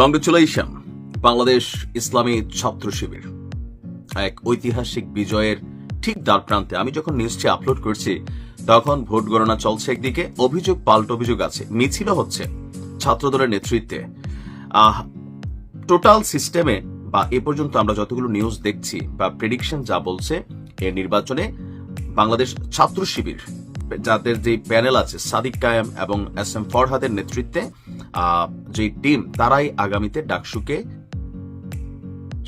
Congratulation Bangladesh ইসলামী ছাত্র শিবির এক ঐতিহাসিক বিজয়ের ঠিক দ্বার প্রান্তে। আমি যখন নিউজটি আপলোড করছি তখন ভোট গণনা চলছে, একদিকে অভিযোগ পাল্ট অভিযোগ আছে, মিছিল হচ্ছে ছাত্রদলের নেতৃত্বে। টোটাল সিস্টেমে বা এ পর্যন্ত আমরা যতগুলো নিউজ দেখছি বা প্রেডিকশন যা বলছে, এর নির্বাচনে বাংলাদেশ ছাত্র শিবির যাদের যে প্যানেল আছে সাদিক কায়েম এবং এস এম ফরহাদের নেতৃত্বে যে টিম, তারাই আগামীতে ডাকসুকে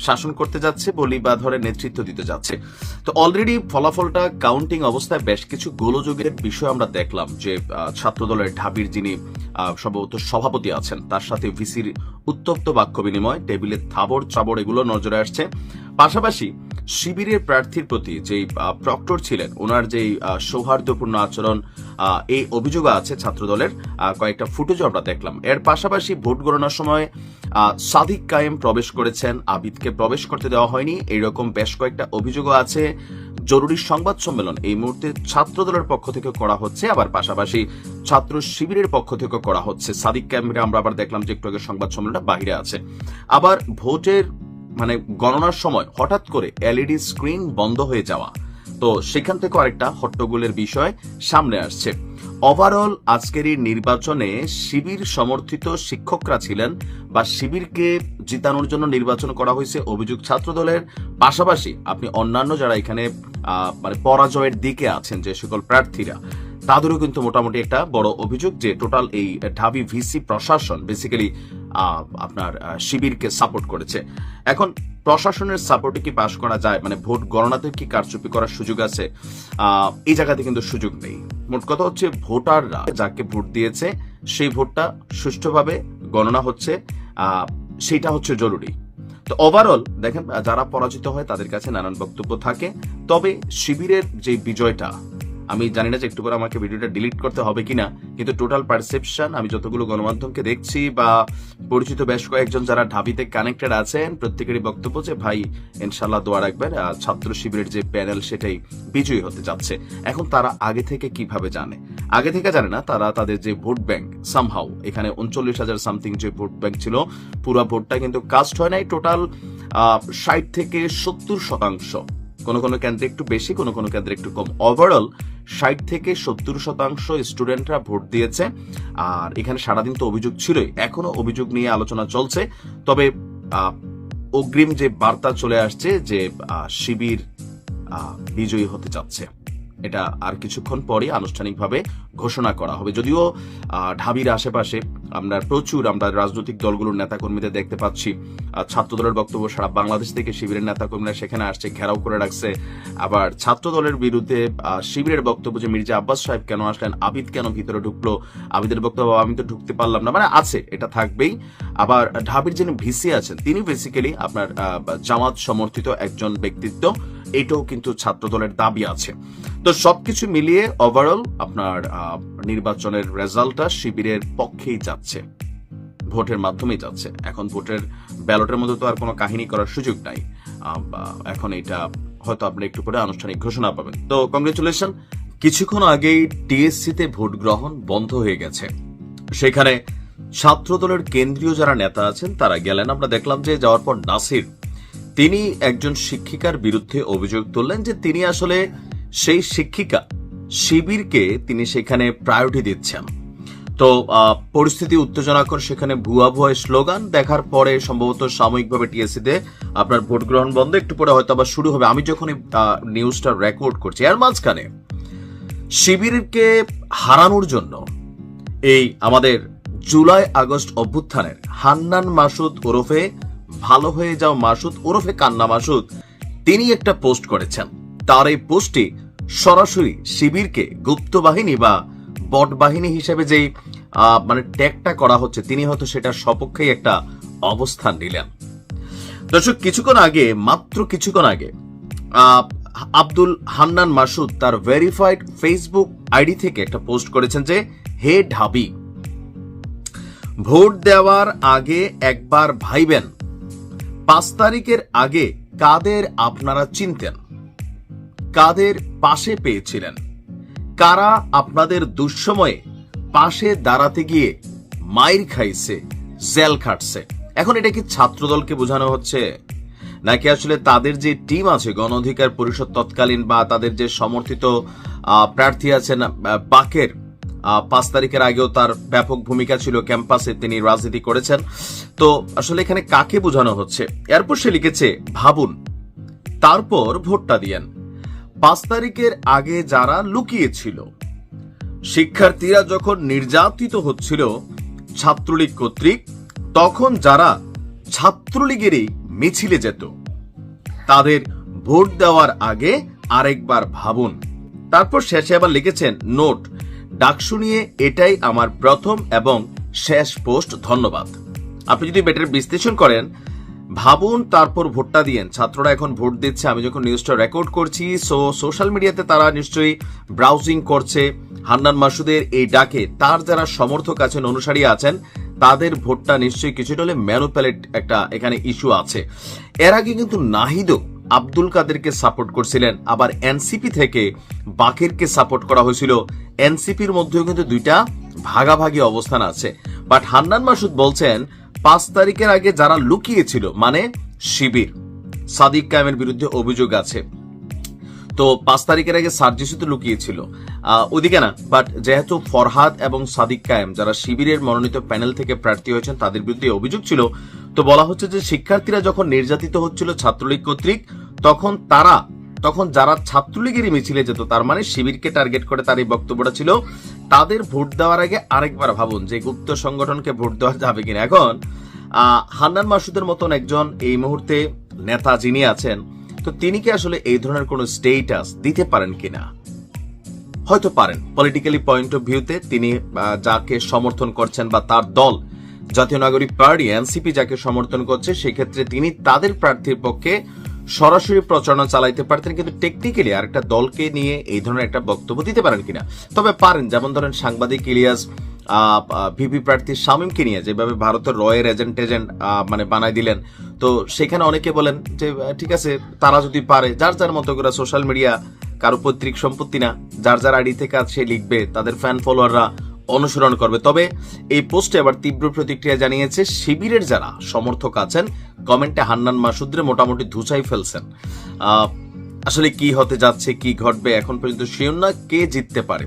শাসন করতে যাচ্ছে বলি বা ধরে নেতৃত্ব দিতে যাচ্ছে। তো অলরেডি ফলাফলটা কাউন্টিং অবস্থায় বেশ কিছু গোলযোগের বিষয় আমরা দেখলাম, যে ছাত্রদলের ঢাবির যিনি সম্ভবত সভাপতি আছেন তার সাথে ভিসির উত্তপ্ত বাক্য বিনিময়, টেবিলে থাবড় চাবড়, এগুলো নজরে আসছে। পাশাপাশি শিবিরের প্রার্থীর প্রতি যেই প্রক্টর ছিলেন ওনার যেই সৌহার্দ্যপূর্ণ আচরণ, এই অভিযোগ আছে ছাত্রদলের, কয়েকটা ফুটেজও আমরা দেখলাম। এর পাশাপাশি ভোট গণনার সময় সাদিক কায়েম প্রবেশ করেছেন, আবিদকে প্রবেশ করতে দেওয়া হয়নি, এইরকম বেশ কয়েকটা অভিযোগও আছে। জরুরি সংবাদ সম্মেলন এই মুহূর্তে ছাত্রদলের পক্ষ থেকে করা হচ্ছে, আবার পাশাপাশি ছাত্র শিবিরের পক্ষ থেকে করা হচ্ছে। সাদিক কায়েমরা আমরা আবার দেখলাম যে একটু আগে সংবাদ সম্মেলনটা বাহিরে আছে। আবার ভোটের গণনার সময় হঠাৎ করে এলইডি স্ক্রিন বন্ধ হয়ে যাওয়া, তো সেখান থেকে আরেকটা হট্টগোলের বিষয় সামনে আসছে। ওভারঅল আজকের এই নির্বাচনে শিবির সমর্থিত শিক্ষকরা ছিলেন বা শিবিরকে জিতানোর জন্য নির্বাচন করা হয়েছে অভিযোগ ছাত্রদলের। পাশাপাশি আপনি অন্যান্য যারা এখানে পরাজয়ের দিকে আছেন যে সকল প্রার্থীরা, তাদেরও কিন্তু মোটামুটি একটা বড় অভিযোগ যে টোটাল এই ঢাবি ভিসি প্রশাসন বেসিক্যালি আপনার শিবিরকে সাপোর্ট করেছে। এখন প্রশাসনের সাপোর্টে কি পাশ করা যায়, ভোট গণনাতে কি কারচুপি করার সুযোগ আছে? এই জায়গাতে কিন্তু সুযোগ নেই। মোট কথা হচ্ছে ভোটাররা যাকে ভোট দিয়েছে সেই ভোটটা সুষ্ঠুভাবে গণনা হচ্ছে, সেটা হচ্ছে জরুরি। তো ওভারঅল দেখেন, যারা পরাজিত হয় তাদের কাছে নানান বক্তব্য থাকে, তবে শিবিরের যে বিজয়টা, আমি জানি না যে একটু করে আমাকে ভিডিওটা ডিলিট করতে হবে কিনা, কিন্তু টোটাল পারসেপশন আমি যতগুলো গণমাধ্যমকে দেখছি বা পরিচিত বেশ কয়েকজন যারা ঢাবিতে কানেক্টেড আছেন, প্রত্যেকেরই বক্তব্য যে ভাই ইনশাল্লাহ দোয়া রাখবেন, ছাত্র শিবিরের যে প্যানেল সেটাই বিজয়ী হতে যাচ্ছে। এখন তারা আগে থেকে কিভাবে জানে? আগে থেকে জানে না, তারা তাদের যে ভোট ব্যাংক সামহাউ এখানে 39,000 সামথিং যে ভোট ব্যাংক ছিল, পুরো ভোটটা কিন্তু কাস্ট হয় নাই। টোটাল 60 থেকে 70%, কোনো কোনো কেন্দ্রে একটু বেশি, কোনো কোনো কেন্দ্রে একটু কম। ওভারঅল 60 থেকে 70% স্টুডেন্টরা ভোট দিয়েছে। আর এখানে সারাদিন তো অভিযোগ ছিলই, এখনো অভিযোগ নিয়ে আলোচনা চলছে। তবে অগ্রিম যে বার্তা চলে আসছে যে শিবির বিজয়ী হতে যাচ্ছে, এটা আর কিছুক্ষণ পরে আনুষ্ঠানিকভাবে ঘোষণা করা হবে। যদিও ঢাবির আশেপাশে আমরা রাজনৈতিক দলগুলোর নেতাকর্মীদের দেখতে পাচ্ছি, ছাত্রদলের বক্তব্য সারা বাংলাদেশ থেকে শিবিরের নেতাকর্মীরা সেখানে আসছে, ঘেরাও করে রাখছে। আবার ছাত্রদলের বিরুদ্ধে শিবিরের বক্তব্য যে মির্জা আব্বাস সাহেব কেন আসলেন, আবিদ কেন ভিতরে ঢুকলো, আবিদের বক্তব্য আমি তো ঢুকতে পারলাম না, আছে, এটা থাকবেই। আবার ঢাবির যিনি ভিসি আছেন তিনি বেসিক্যালি আপনার জামাত সমর্থিত একজন ব্যক্তিত্ব, এটাও কিন্তু ছাত্রদলের দাবি আছে। তো সবকিছু মিলিয়ে ওভারঅল আপনার নির্বাচনের রেজাল্টটা শিবিরের পক্ষেই যাচ্ছে, ভোটের মাধ্যমেই যাচ্ছে। এখন ভোটের ব্যালটের মধ্যে তো আর কোনো কাহিনী করার সুযোগ নাই, এখন এটা হয়তো আপনি একটু পরে আনুষ্ঠানিক ঘোষণা পাবেন। তো কংগ্রেচুলেশন। কিছুক্ষণ আগেই টিএসসিতে ভোট গ্রহণ বন্ধ হয়ে গেছে, সেখানে ছাত্রদলের কেন্দ্রীয় যারা নেতা আছেন তারা গেলেন। আমরা দেখলাম যে যাওয়ার পর নাসির তিনি একজন শিক্ষিকার বিরুদ্ধে অভিযোগ তুললেন যে তিনি আসলে সেই শিক্ষিকা শিবিরকে তিনি সেখানে প্রায়োরিটি দিচ্ছেন। তো পরিস্থিতি উত্তেজনাকর, সেখানে ভুয়া ভুয়া স্লোগান দেখার পরে সম্ভবত সাময়িকভাবে টিএসসিতে আপনার ভোট গ্রহণ বন্ধ, একটু পরে হয়তো আবার শুরু হবে। আমি যখন নিউজটা রেকর্ড করছি এর মাঝখানে শিবিরকে হারানোর জন্য এই আমাদের জুলাই আগস্ট অভ্যুত্থানের হান্নান মাসুদ ওরফে ভালো হয়ে যাও মাসুদ ওরফে কান্না মাসুদ, তিনি একটা পোস্ট করেছেন। তার এই পোস্টে সরাসরি শিবিরকে গুপ্ত বাহিনী বা বট বাহিনী হিসেবে যেই ট্যাগটা করা হচ্ছে, তিনি হয়তো সেটার সপক্ষেই একটা অবস্থান নিলেন। দর্শক, মাত্র কিছুক্ষণ আগে আব্দুল হান্নান মাসুদ তার ভেরিফাইড ফেসবুক আইডি থেকে একটা পোস্ট করেছেন যে হে ঢাবি, ভোট দেওয়ার আগে একবার ভাইবেন 5 তারিখের আগে কাদের আপনারা চিনতেন, কাদের পাশে পেয়েছিলেন, কারা আপনাদের দুঃসময়ে পাশে দাঁড়াতে গিয়ে মাইর খাইছে, জেল খাটছে। এখন এটা কি ছাত্রদলকে বোঝানো হচ্ছে, নাকি আসলে তাদের যে টিম আছে গণ অধিকার পরিষদ তৎকালীন বা তাদের যে সমর্থিত প্রার্থী আছেন বাকের, 5 তারিখের আগেও তার ব্যাপক ভূমিকা ছিল ক্যাম্পাসে, তিনি রাজনীতি করেছেন। তো আসলে এখানে কাকে বোঝানো হচ্ছে? এরপর সে লিখেছে, ভাবুন তারপর ভোটটা দিয়েন। 5 তারিখের আগে যারা লুকিয়েছিল, শিক্ষার্থীরা যখন নির্যাতিত হচ্ছিল ছাত্রলীগ কর্তৃক, তখন যারা ছাত্রলীগেরই মিছিলে যেত, তাদের ভোট দেওয়ার আগে আরেকবার ভাবুন। তারপর শেষে আবার লিখেছেন, নোট, ডাকসু নিয়ে এটাই আমার প্রথম এবং শেষ পোস্ট, ধন্যবাদ। আপনি যদি বেটার বিশ্লেষণ করেন, ভাবুন তারপর ভোটটা দিয়েন। ছাত্ররা এখন ভোট দিচ্ছে, আমি যখন নিউজটা রেকর্ড করছি, সোশ্যাল মিডিয়াতে তারা নিশ্চয়ই ব্রাউজিং করছে। হান্নান মাসুদের এই ডাকে তার যারা সমর্থক আছেন, অনুসারী আছেন, তাদের ভোটটা নিশ্চয়ই কিছুটা হলে ম্যানুপ্যালেট একটা এখানে ইস্যু আছে। এর আগে কিন্তু নাহিদও আব্দুল কাদেরকে সাপোর্ট করছিলেন, আবার এনসিপি থেকে বাকেরকে সাপোর্ট করা হয়েছিল। এনসিপির মধ্যেও কিন্তু দুইটা ভাগাভাগি অবস্থান আছে। বাট হান্নান মাসুদ বলছেন 5 তারিখের আগে যারা লুকিয়েছিল, মানে শিবির, সাদিক কায়েমের বিরুদ্ধে অভিযোগ আছে। তো 5 তারিখের আগে সার্জিসু তো লুকিয়েছিল ওদিকে না, বাট যেহেতু ফরহাদ এবং সাদিক কায়েম যারা শিবিরের মনোনীত প্যানেল থেকে প্রার্থী হয়েছেন, তাদের বিরুদ্ধে অভিযোগ ছিল। তো বলা হচ্ছে যে শিক্ষার্থীরা যখন নির্যাতিত হচ্ছিল ছাত্রলীগ কর্তৃক, তখন যারা ছাত্রলীগেরই মিছিলে যেত, তার মানে শিবিরকে টার্গেট করে তার এই বক্তব্যটা ছিল, তাদের ভোট দেওয়ার আগে আরেকবার ভাবুন যে গুপ্ত সংগঠনকে ভোট দেওয়া যাবে কিনা। এখন হান্নান মাসুদের মতন একজন এই মুহূর্তে নেতা যিনি আছেন, তো তিনি কি আসলে এই ধরনের কোন স্টেটাস দিতে পারেন কিনা? হয়তো পারেন। পলিটিক্যালি পয়েন্ট অফ ভিউতে তিনি যাকে সমর্থন করছেন বা তার দল জাতীয় নাগরিক পার্টি এনসিপি যাকে সমর্থন করছে, সেক্ষেত্রে তিনি তাদের প্রার্থীর পক্ষে সরাসরি প্রচারণা চালাইতে পারতেন, কিন্তু টেকনিক্যালি আরেকটা দলকে নিয়ে এই ধরনের একটা বক্তব্য দিতে পারেন কিনা। তবে পারেন, যেমন ধরেন সাংবাদিক ইলিয়াস ভিপি প্রার্থী শামীমকে নিয়ে যেভাবে ভারতের রয়ের এজেন্ট মানে বানাই দিলেন, তো সেখানে অনেকে বলেন যে ঠিক আছে, তারা যদি পারে, যার যার মতো করে সোশ্যাল মিডিয়া কারো পৈতৃক সম্পত্তি না, যার যার আইডি থেকে সে লিখবে, তাদের ফ্যান ফলোয়াররা অনুসরণ করবে। তবে এই পোস্টে আবার তীব্র প্রতিক্রিয়া জানিয়েছে শিবিরের যারা সমর্থক আছেন, কমেন্টে হান্নান মাসুদরে মোটামুটি ধুচাই ফেলছেন। আসলে কি হতে যাচ্ছে, কি ঘটবে এখন পর্যন্ত শিওর না, কে জিততে পারে।